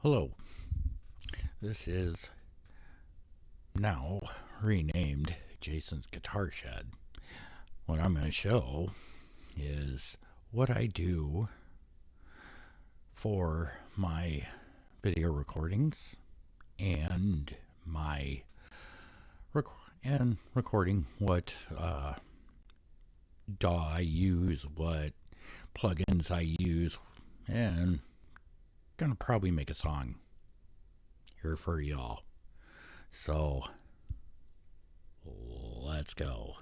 Hello, this is now renamed Jason's Guitar Shed. What I'm going to show is what I do for my video recordings and my recording what DAW I use, what plugins I use, and gonna probably make a song here for y'all. So let's go.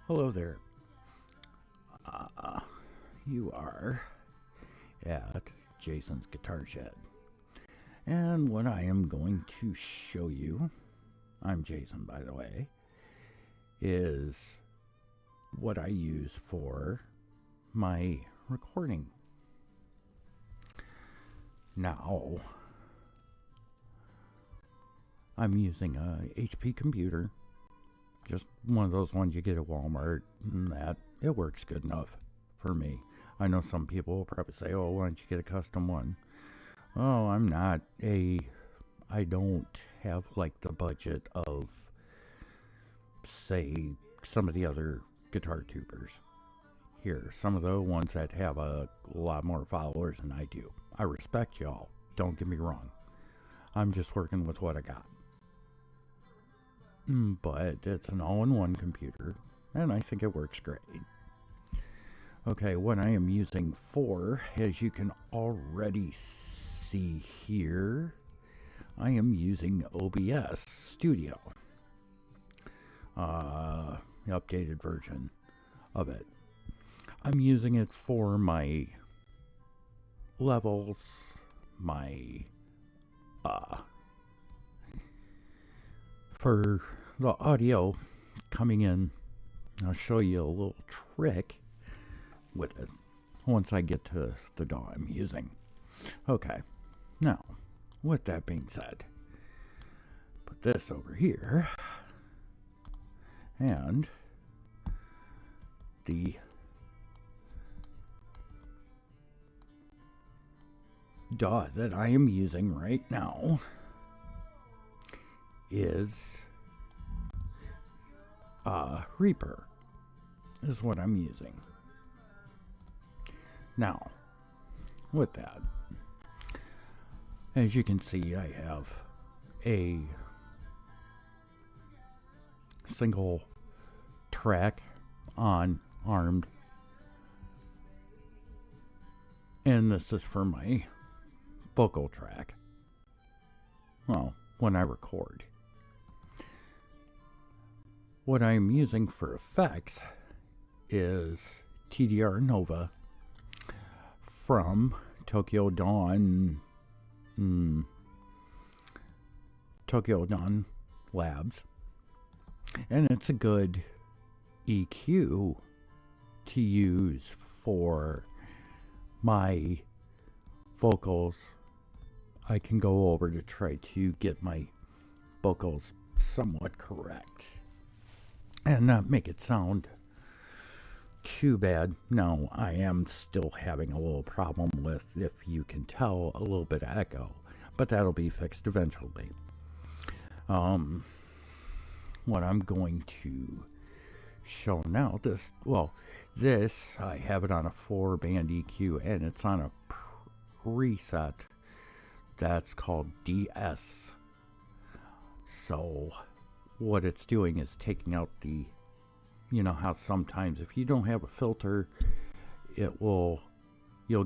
Hello there. You are at Jason's Guitar Shed. And what I am going to show you, I'm Jason by the way, is what I use for my recording. Now, I'm using a HP computer. Just one of those ones you get at Walmart, and that it works good enough for me. I know some people will probably say, oh, why don't you get a custom one? Oh, I don't have like the budget of, say, some of the other guitar tubers here. Some of the ones that have a lot more followers than I do. I respect y'all, don't get me wrong. I'm just working with what I got. But it's an all-in-one computer, and I think it works great. Okay, what I am using for, as you can already see here, I am using OBS Studio. The updated version of it. I'm using it for my levels, my for the audio coming in. I'll show you a little trick with it once I get to the DAW I'm using. Okay, now with that being said, put this over here, and the DAW that I am using right now is Reaper is what I'm using. Now, with that, as you can see, I have a single track on Armed, and this is for my vocal track. Well, when I record. What I'm using for effects is TDR Nova from Tokyo Dawn Labs, and it's a good EQ to use for my vocals I can go over to try to get my vocals somewhat correct and not make it sound too bad. No, I am still having a little problem with, if you can tell, a little bit of echo, but that'll be fixed eventually. What I'm going to show now, this I have it on a 4-band EQ, and it's on a preset that's called DS. So what it's doing is taking out the, you know how sometimes if you don't have a filter, you'll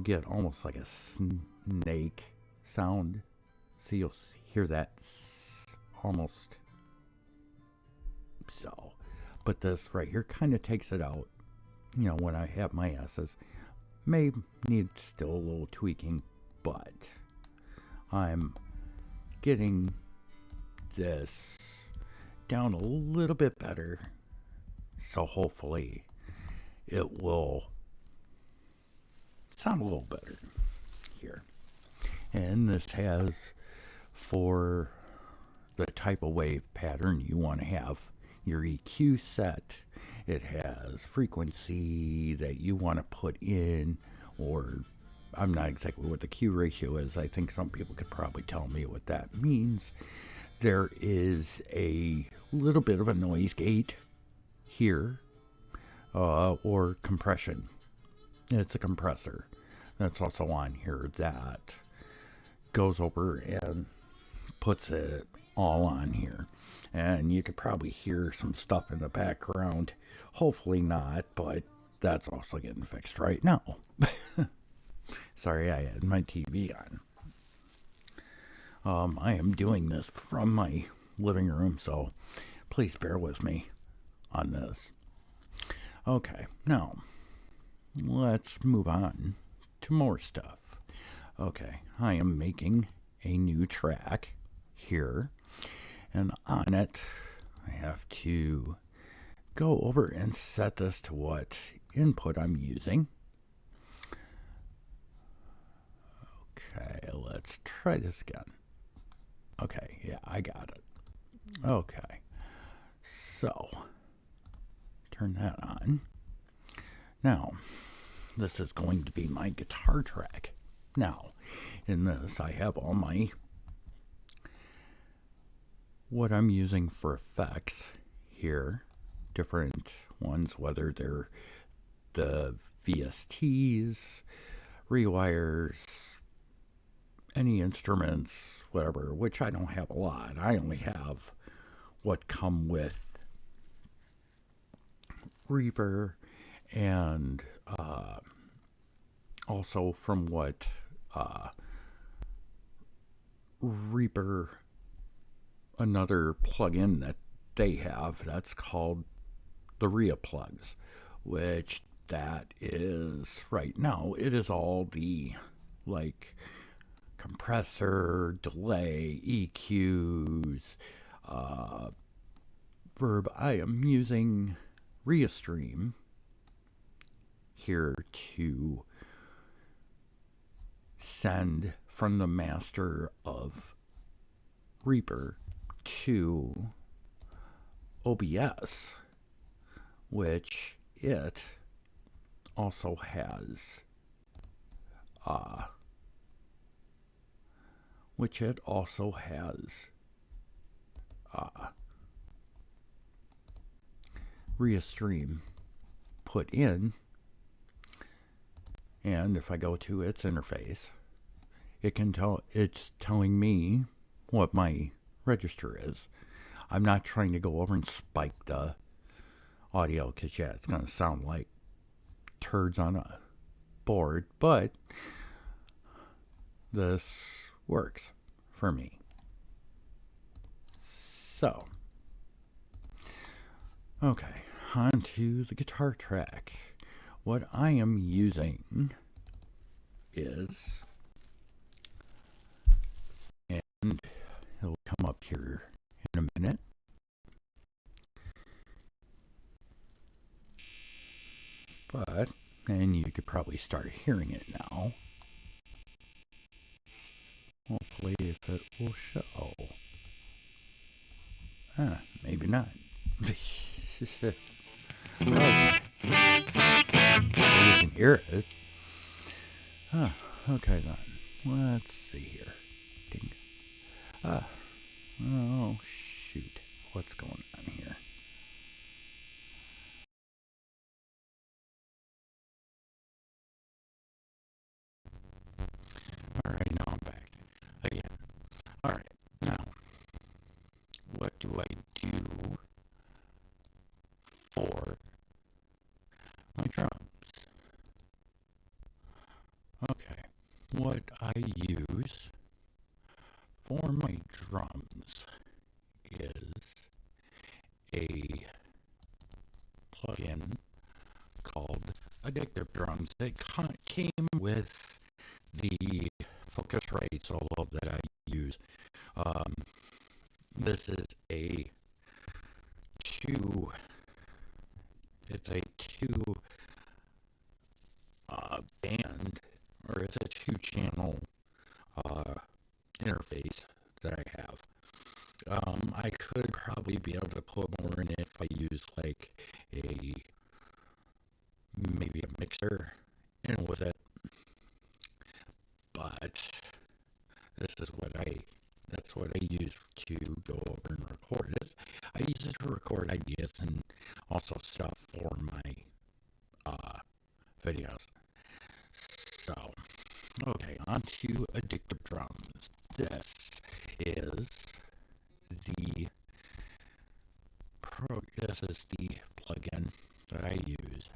get almost like a snake sound. So you'll hear that almost so. But this right here kind of takes it out. You know, when I have my S's, may need still a little tweaking, but I'm getting this down a little bit better. So hopefully it will sound a little better here. And this has, for the type of wave pattern you want to have your EQ set, it has frequency that you want to put in, or I'm not exactly what the Q ratio is. I think some people could probably tell me what that means. There is a little bit of a noise gate here, or compression. It's a compressor that's also on here that goes over and puts it all on here. And you could probably hear some stuff in the background. Hopefully not, but that's also getting fixed right now. Sorry, I had my TV on. I am doing this from my living room, so please bear with me on this. Okay, now let's move on to more stuff. Okay, I am making a new track here, and on it I have to go over and set this to what input I'm using. Okay, let's try this again. Okay, yeah, I got it. Okay, so turn that on. Now, this is going to be my guitar track. Now, in this, I have all my, what I'm using for effects here, different ones, whether they're the VSTs, rewires, any instruments, whatever, which I don't have a lot. I only have what come with Reaper, and also from what Reaper, another plugin that they have that's called the Ria plugs, which that is right now, it is all the like compressor, delay, EQs, Verb. I am using Restream here to send from the master of Reaper to OBS, which it also has Restream put in. And if I go to its interface, it's telling me what my register is. I'm not trying to go over and spike the audio, because yeah, it's going to sound like turds on a board, but this works for me. So, okay, on to the guitar track. What I am using is, and it'll come up here in a minute, but, and you could probably start hearing it now. Hopefully, if it will show. Maybe not. Okay. You can hear it. Okay then. Let's see here. Ding. Oh, shoot. What's going on here? Alright, now I'm back. Again. Alright, now, what do I do for my drums? Okay, what I use for my drums is a plugin called Addictive Drums that came with the Focusrite solo that I use. This is a two. It's a two band, or it's a 2-channel interface that I have. I could probably be able to put more in it if I use like maybe a mixer in with it, but that's what I use to go over and record it. I use it to record ideas and also stuff for my videos. So, okay, on to Addictive Drums. This is the plugin that I use.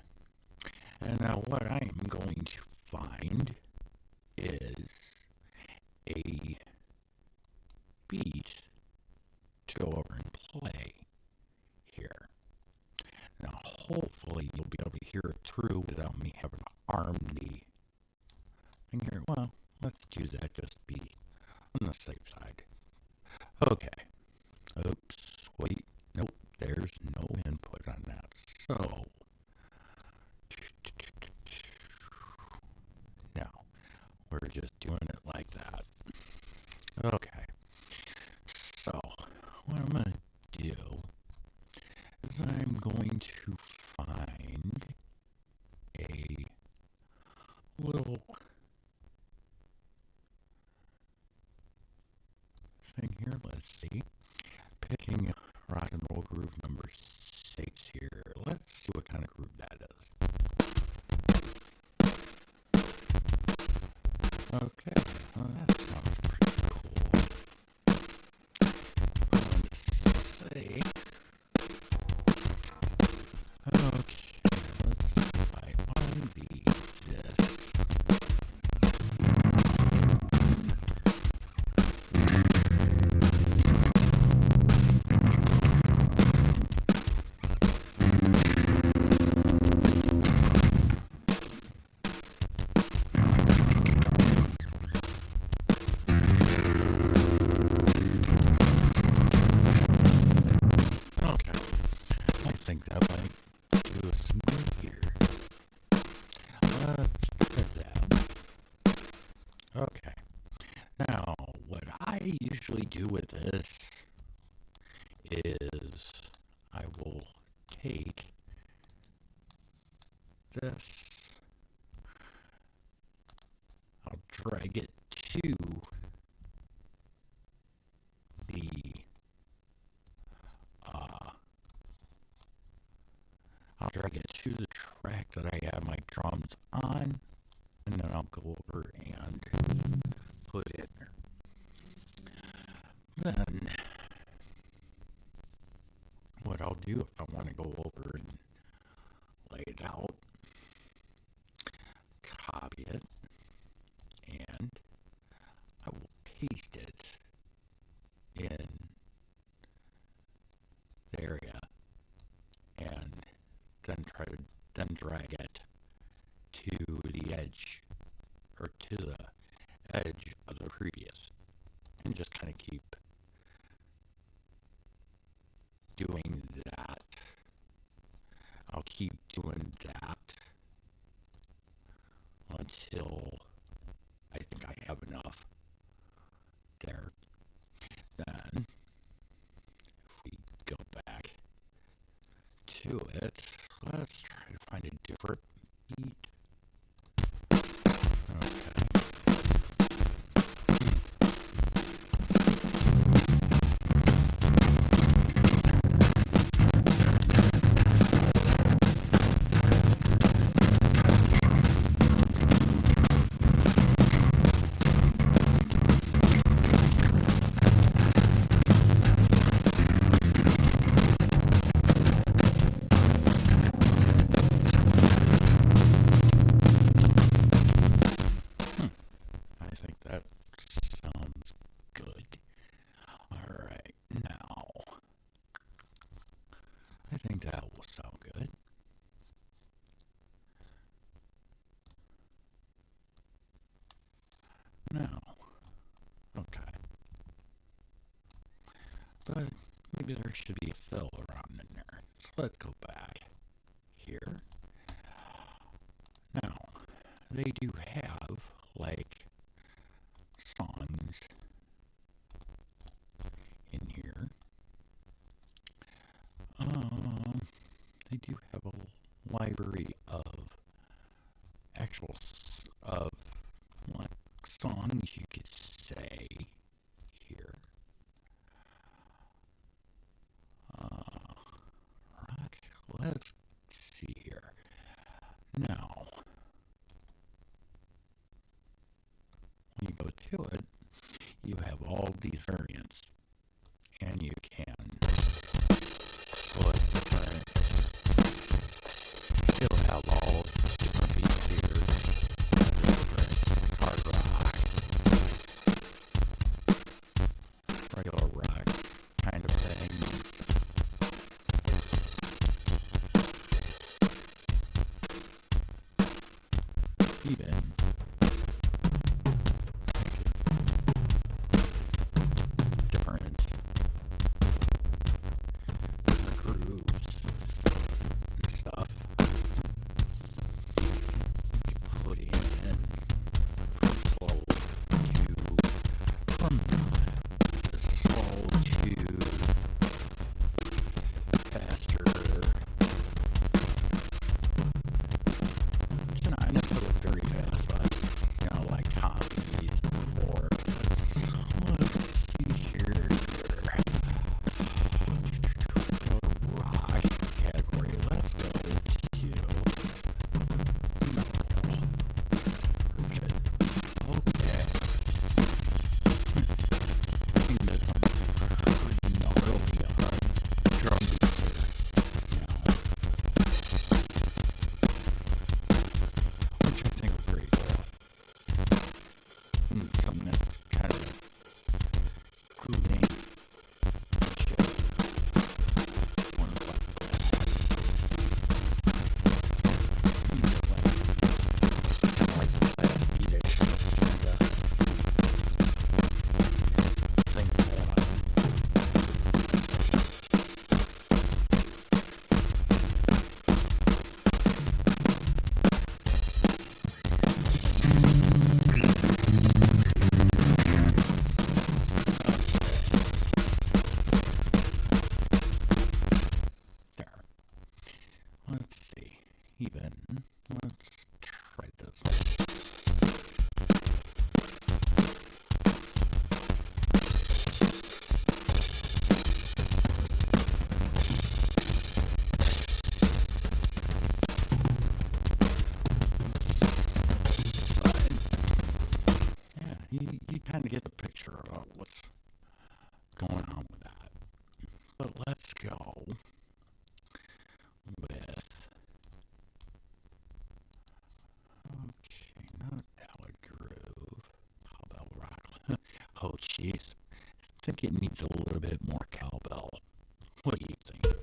And now what I am going to find is a beat to go over and play here. Now hopefully you'll be able to hear it through without me having to arm the thing here. Well, let's do that just to be on the safe side. Okay. Oops. Wait. Nope. There's no input on that. So now we're just doing it like that. Okay. So what I'm going to do is I'm going to find a little thing here. Let's see. Picking rock and roll groove number 6 here. Let's see what kind of groove that is. Okay, well, that sounds pretty cool. Let's see. Okay, let's see if I unbeat this. Okay, I think that might do us some good here. Let's try that. Okay. Now, what I usually do with this is I will take this, I'll drag it to the, I'll drag it to the track that I have my drums on, and then I'll go over and put it in there. Then, what I'll do if I want to go over and lay it out, copy it, and I will paste it in the area, and then drag it to the edge, or to the edge of the previous, and just kind of keep doing that. I'll keep doing that until I think I have enough. to it. Let's try to find a different beat. Okay. I think that sounds good. Alright, now, I think that will sound good. Now, okay. But maybe there should be a fill around in there. So let's go back here. Now, they do have, like, songs in here. They do have a library of actual of like songs, you could say, here. Rock. Let's see here. Now, when you go to it, you have all these variants, and you can put different. You'll have all different beats here, different hard rock, regular rock kind of thing. Even different grooves and stuff. Put in from slow to faster. It's not necessarily very fast, but like comedies or let's see here. Rock category. Let's go to metal version. Okay. I think that pretty gnarly drum beats here. Which I think are pretty cool. Something that's kind of grooving. Let's see. Let's try this one. Yeah, you kind of get the picture of what's going on with that. But let's go with, okay, not Allied Groove. How about Rock? Oh, jeez. I think it needs a little bit more cowbell. What do you think?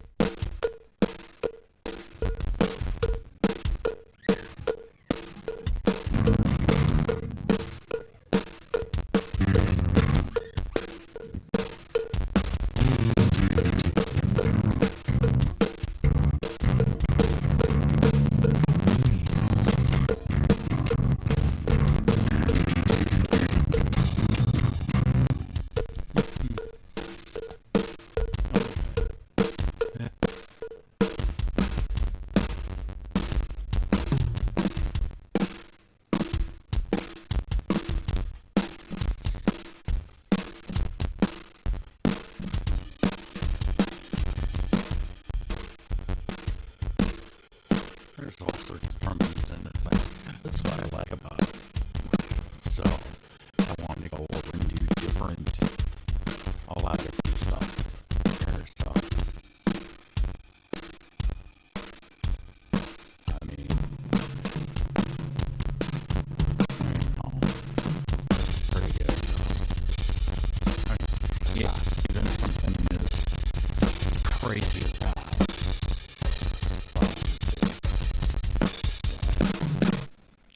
Yeah, even something as crazy as that.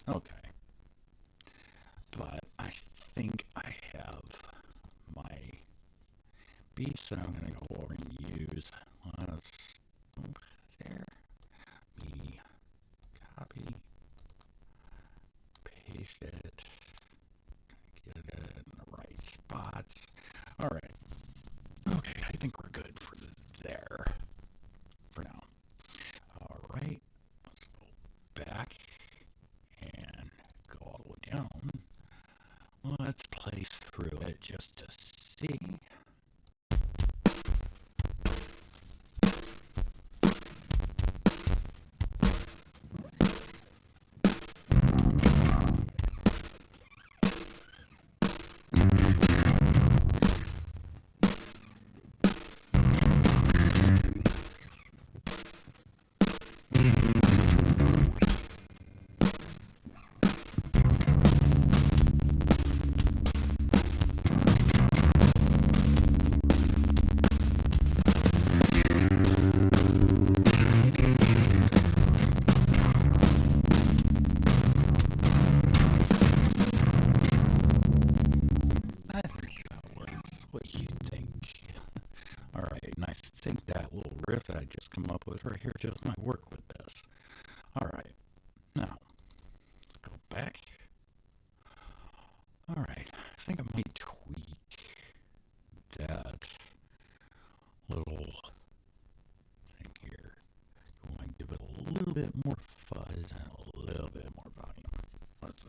Okay. But I think I have my beats that I'm going to go over and use. Let's, there, me, copy, paste it, get it in the right spots. All right. Okay, I think we're good for there for now. All right, let's go back and go all the way down. Let's play through it just to see. I think that works. What do you think? All right, and I think that little riff that I just come up with right here just might work with this. All right, now let's go back. All right, I think I might tweak that little thing here. I want to give it a little bit more fuzz and a little bit more volume. Let's see.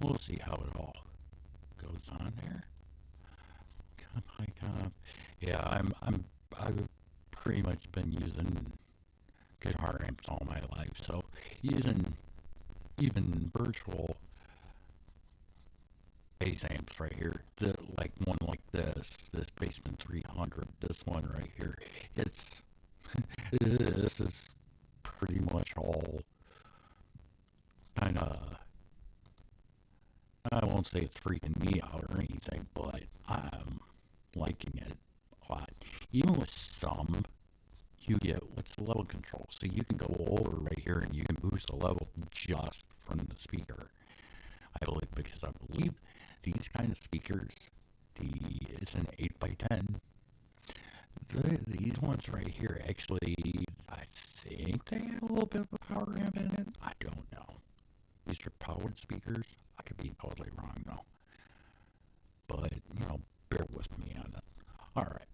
We'll see how it all goes on there. Comp. Yeah, I've pretty much been using guitar amps all my life, so using even virtual bass amps right here, like one like this Bassman 300, this one right here, this is pretty much all kind of, I won't say it's freaking me out or anything, but I'm liking it a lot. Even with some, you get what's the level control, so you can go over right here and you can boost the level just from the speaker. I believe these kind of speakers, it's an 8x10. These ones right here, actually, I think they have a little bit of a power amp in it. I don't know. These are powered speakers. I could be totally wrong though. But, bear with me on it. Alright.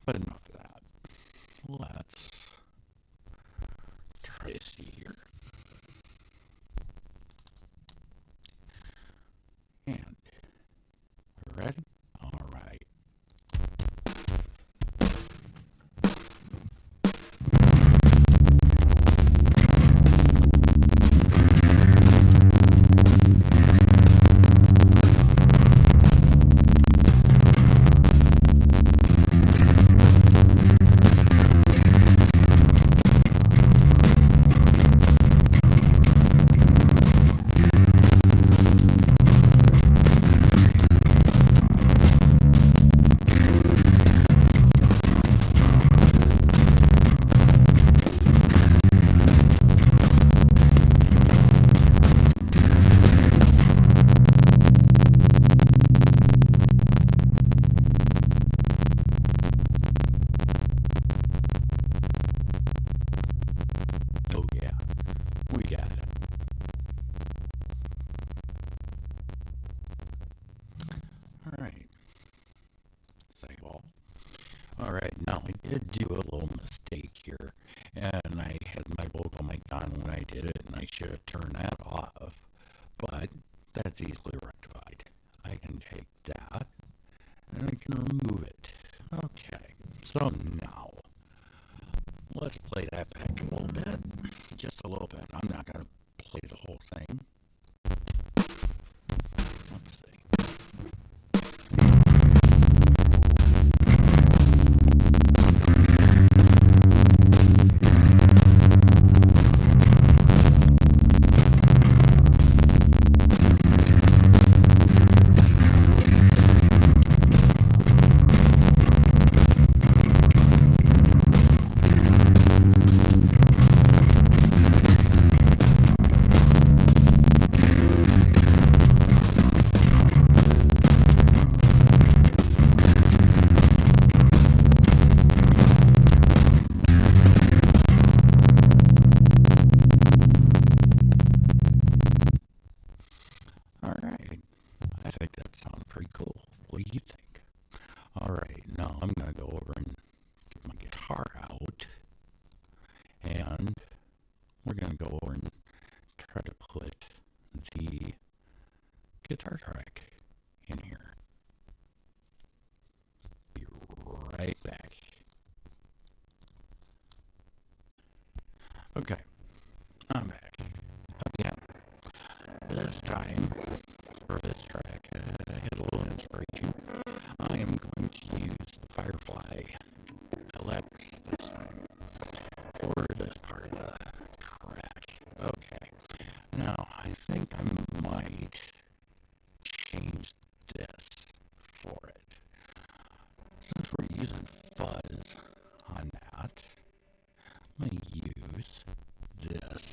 But enough of that. Let's try to see here. And we're ready? Alright. All right, now I did do a little mistake here, and I had my vocal mic on when I did it, and I should have turned that off, but that's easily rectified. I can take that, and I can remove it. Okay, so now, let's play that back a little bit, just a little bit. I'm not going to play the whole thing. Let's see. Alright, I think that sounds pretty cool. What do you think? Alright, now I'm going to go over and get my guitar out, and we're going to go over and try to put the guitar track in here. Be right back. Okay, I'm back. Again, this time, for this track, I had a little inspiration. I am going to use the Firefly LX this time for this part of the track. Okay, now I think I might change this for it. Since we're using fuzz on that, I'm going to use this.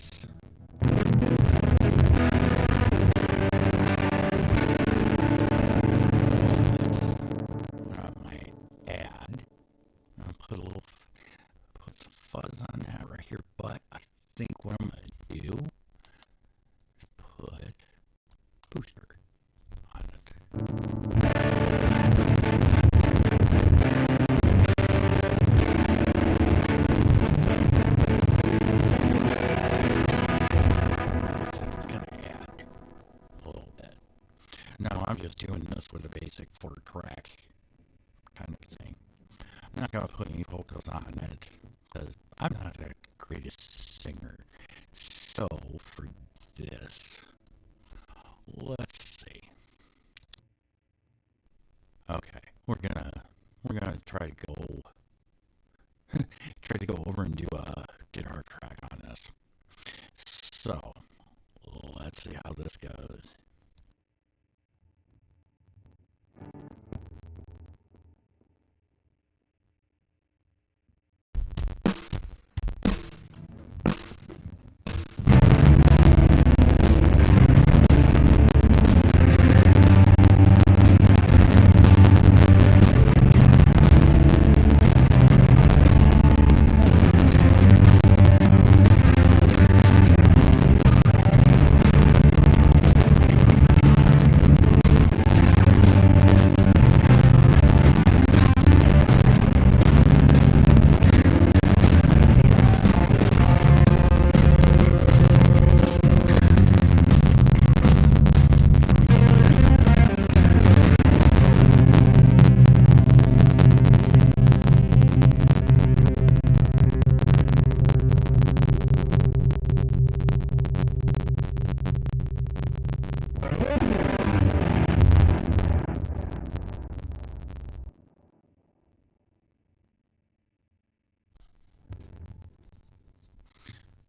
Fuzz on that right here, but I think what I'm going to do is put booster on it. It's going to add a little bit. Now I'm just doing this with a basic 4-track kind of thing. I'm not going to put any vocals on it, because I'm not the greatest singer. So for this, let's see. Okay, we're gonna try to go over and do a guitar track on this. So let's see how this goes.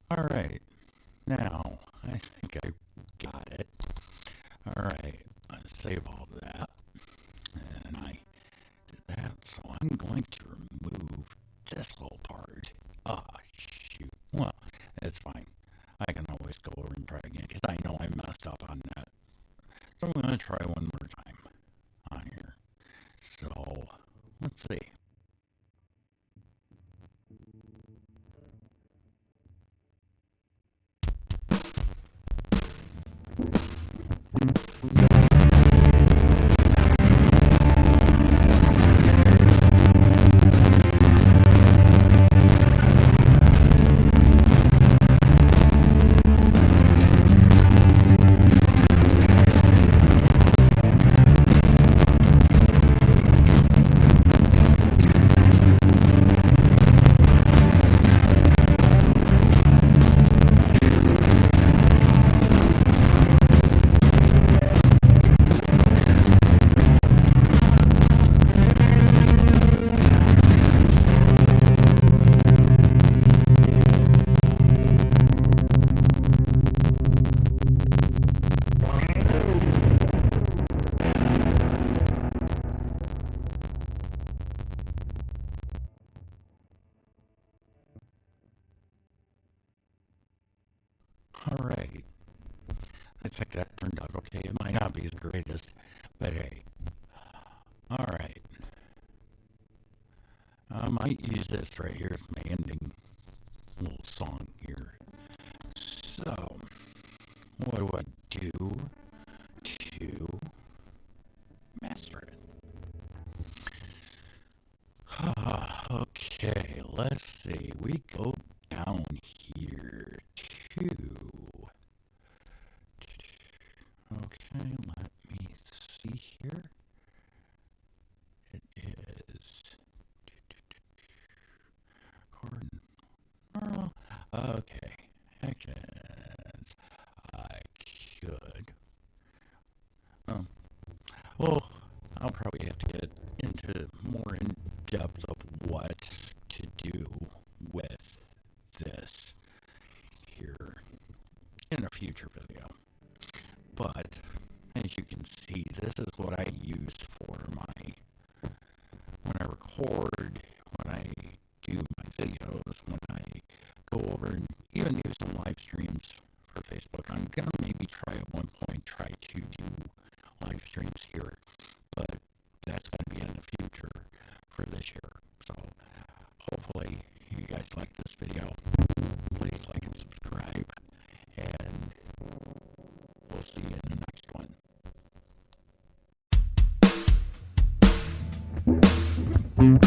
Alright, now I think I got it. Alright, let's save all of that. And I did that, so I'm going to remove this whole part. Ah, shoot. Well, it's fine. I can always go over and try again, because I know I messed up on that. So I'm going to try one more time on here. So, let's see. Alright. I think that turned out okay. It might not be the greatest, but hey. Alright. I might use this right here as my ending little song here. So, what do I do to master it? Okay, let's see. We go down here to. Okay, let me see here. It is. Gordon. Oh, okay. Actions. I could. Oh. Well, I'll probably have to get into more in depth of what to do with this here in a future video. But as you can see, this is what I use for when I record, when I do my videos, when I go over and even do some live streams for Facebook. I'm gonna maybe try at one point to do live streams here, but that's gonna be in the future for this year. So hopefully you guys like this video. Please like and subscribe, and we'll see you in the next one.